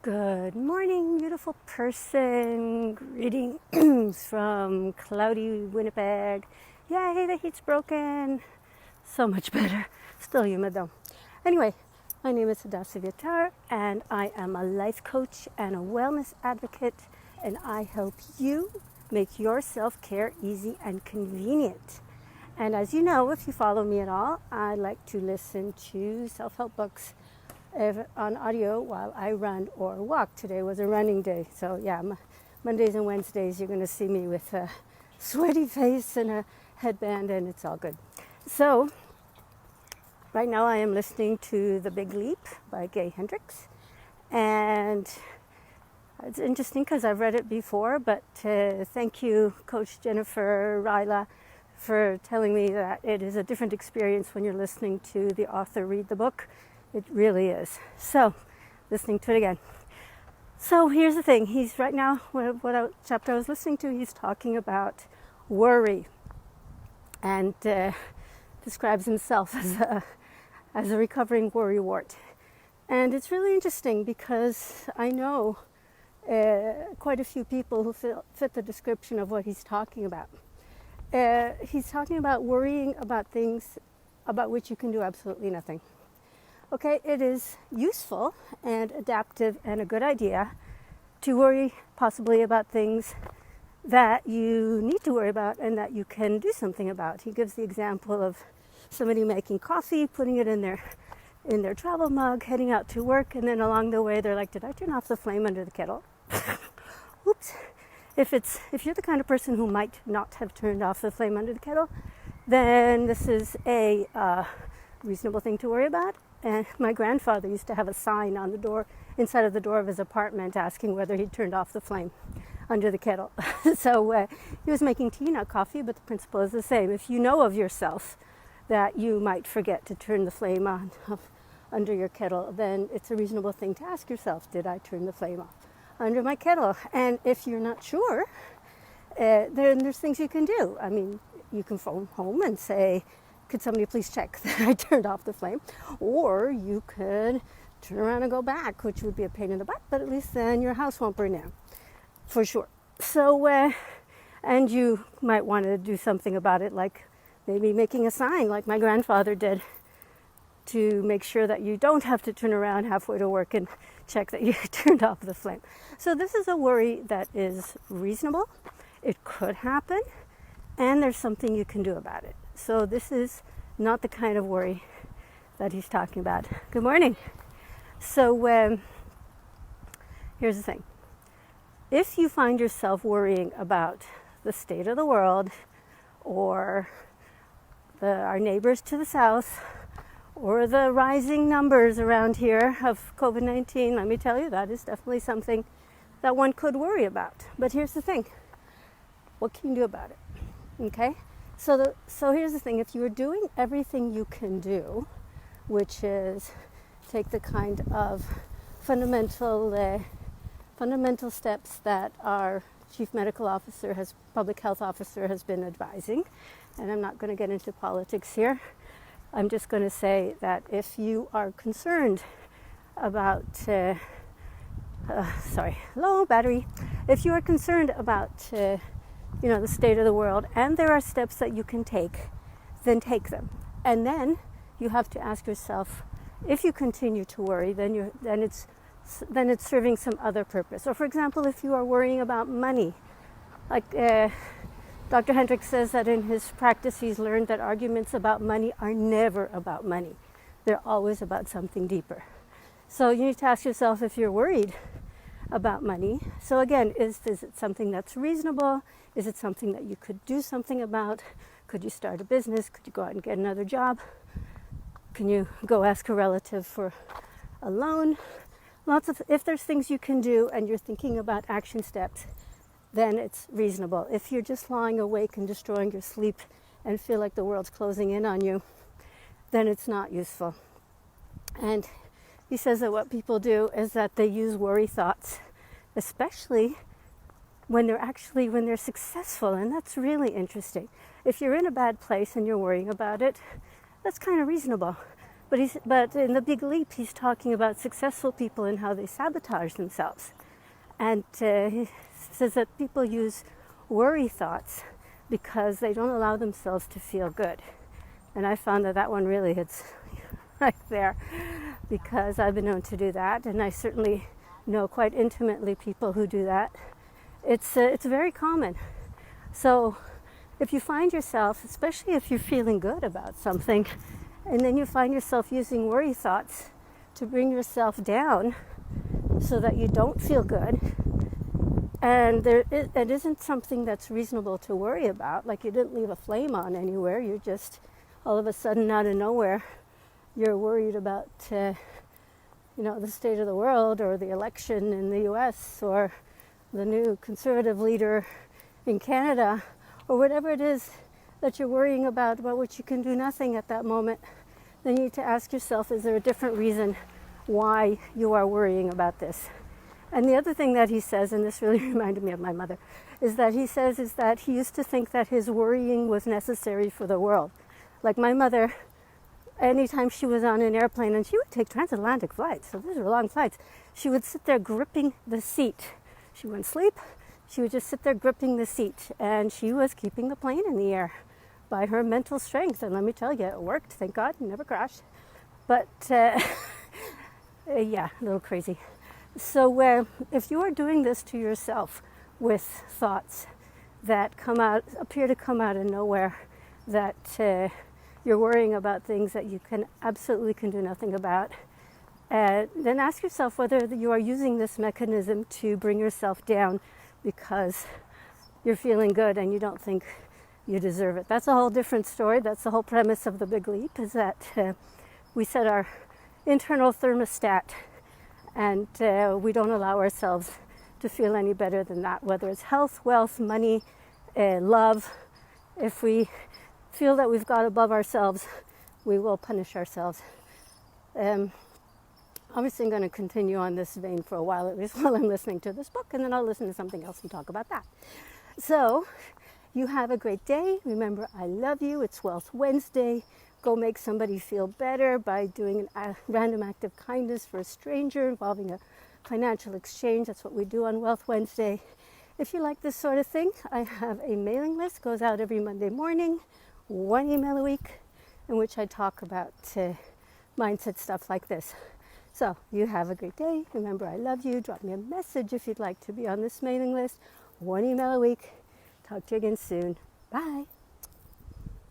Good morning, beautiful person. Greetings from cloudy Winnipeg. Yay, the heat's broken. So much better. Still humid though. Anyway, my name is Hadassah Vitar, and I am a life coach and a wellness advocate, and I help you make your self-care easy and convenient. And as you know, if you follow me at all, I like to listen to self-help books on audio while I run or walk. Today was a running day, so yeah, Mondays and Wednesdays you're going to see me with a sweaty face and a headband, and it's all good. So right now I am listening to The Big Leap by Gay Hendricks, and it's interesting because I've read it before, but thank you, Coach Jennifer Ryla, for telling me that it is a different experience when you're listening to the author read the book. It really is. So, listening to it again. So here's the thing. He's right now, chapter I was listening to, he's talking about worry, and describes himself as a recovering worrywart. And it's really interesting because I know quite a few people who fit the description of what he's talking about. He's talking about worrying about things about which you can do absolutely nothing. Okay, it is useful and adaptive and a good idea to worry possibly about things that you need to worry about and that you can do something about. He gives the example of somebody making coffee, putting it in their travel mug, heading out to work, and then along the way they're like, did I turn off the flame under the kettle? Oops. If you're the kind of person who might not have turned off the flame under the kettle, then this is a reasonable thing to worry about. And my grandfather used to have a sign on the door, inside of the door of his apartment, asking whether he'd turned off the flame under the kettle. So he was making tea, not coffee, but the principle is the same. If you know of yourself that you might forget to turn the flame on under your kettle, then it's a reasonable thing to ask yourself, did I turn the flame off under my kettle? And if you're not sure, then there's things you can do. I mean, you can phone home and say, could somebody please check that I turned off the flame? Or you could turn around and go back, which would be a pain in the butt, but at least then your house won't burn down, for sure. So, and you might want to do something about it, like maybe making a sign like my grandfather did, to make sure that you don't have to turn around halfway to work and check that you turned off the flame. So this is a worry that is reasonable. It could happen, and there's something you can do about it. So this is not the kind of worry that he's talking about. Good morning. So here's the thing. If you find yourself worrying about the state of the world, or our neighbors to the south, or the rising numbers around here of COVID-19, let me tell you, that is definitely something that one could worry about. But here's the thing. What can you do about it? Okay? So here's the thing. If you're doing everything you can do, which is take the kind of fundamental steps that our chief medical officer, public health officer has been advising, and I'm not going to get into politics here. I'm just going to say that if you are concerned about, low battery, if you are concerned about the state of the world, and there are steps that you can take, then take them. And then you have to ask yourself, if you continue to worry, then it's serving some other purpose. Or for example, if you are worrying about money, like Dr. Hendricks says that in his practice he's learned that arguments about money are never about money. They're always about something deeper. So you need to ask yourself, if you're worried about money, so again, is it something that's reasonable? Is it something that you could do something about? Could you start a business? Could you go out and get another job? Can you go ask a relative for a loan? If there's things you can do and you're thinking about action steps, then it's reasonable. If you're just lying awake and destroying your sleep and feel like the world's closing in on you, then it's not useful. And he says that what people do is that they use worry thoughts, especially when they're successful, and that's really interesting. If you're in a bad place and you're worrying about it, that's kind of reasonable. But in The Big Leap, he's talking about successful people and how they sabotage themselves. And he says that people use worry thoughts because they don't allow themselves to feel good. And I found that one really hits right there, because I've been known to do that, and I certainly know quite intimately people who do that. It's very common. So if you find yourself, especially if you're feeling good about something, and then you find yourself using worry thoughts to bring yourself down so that you don't feel good, and it isn't something that's reasonable to worry about, like you didn't leave a flame on anywhere, you're just all of a sudden out of nowhere, you're worried about the state of the world, or the election in the US, or the new conservative leader in Canada, or whatever it is that you're worrying about which you can do nothing at that moment. Then you need to ask yourself, is there a different reason why you are worrying about this? And the other thing that he says, and this really reminded me of my mother, is that he used to think that his worrying was necessary for the world. Like my mother, anytime she was on an airplane, and she would take transatlantic flights, so these were long flights, she would sit there gripping the seat. She wouldn't sleep, she would just sit there gripping the seat, and she was keeping the plane in the air by her mental strength. And let me tell you, it worked, thank God, never crashed. But yeah, a little crazy. So if you are doing this to yourself with thoughts that appear to come out of nowhere, that you're worrying about things that you absolutely can do nothing about, then ask yourself whether you are using this mechanism to bring yourself down because you're feeling good and you don't think you deserve it. That's a whole different story. That's the whole premise of The Big Leap, is that we set our internal thermostat, and we don't allow ourselves to feel any better than that, whether it's health, wealth, money, love. If we feel that we've got above ourselves, we will punish ourselves. Obviously, I'm going to continue on this vein for a while, at least while I'm listening to this book, and then I'll listen to something else and talk about that. So, you have a great day. Remember, I love you. It's Wealth Wednesday. Go make somebody feel better by doing a random act of kindness for a stranger involving a financial exchange. That's what we do on Wealth Wednesday. If you like this sort of thing, I have a mailing list. Goes out every Monday morning, 1 email a week, in which I talk about mindset stuff like this. So you have a great day. Remember, I love you. Drop me a message if you'd like to be on this mailing list. 1 email a week. Talk to you again soon. Bye.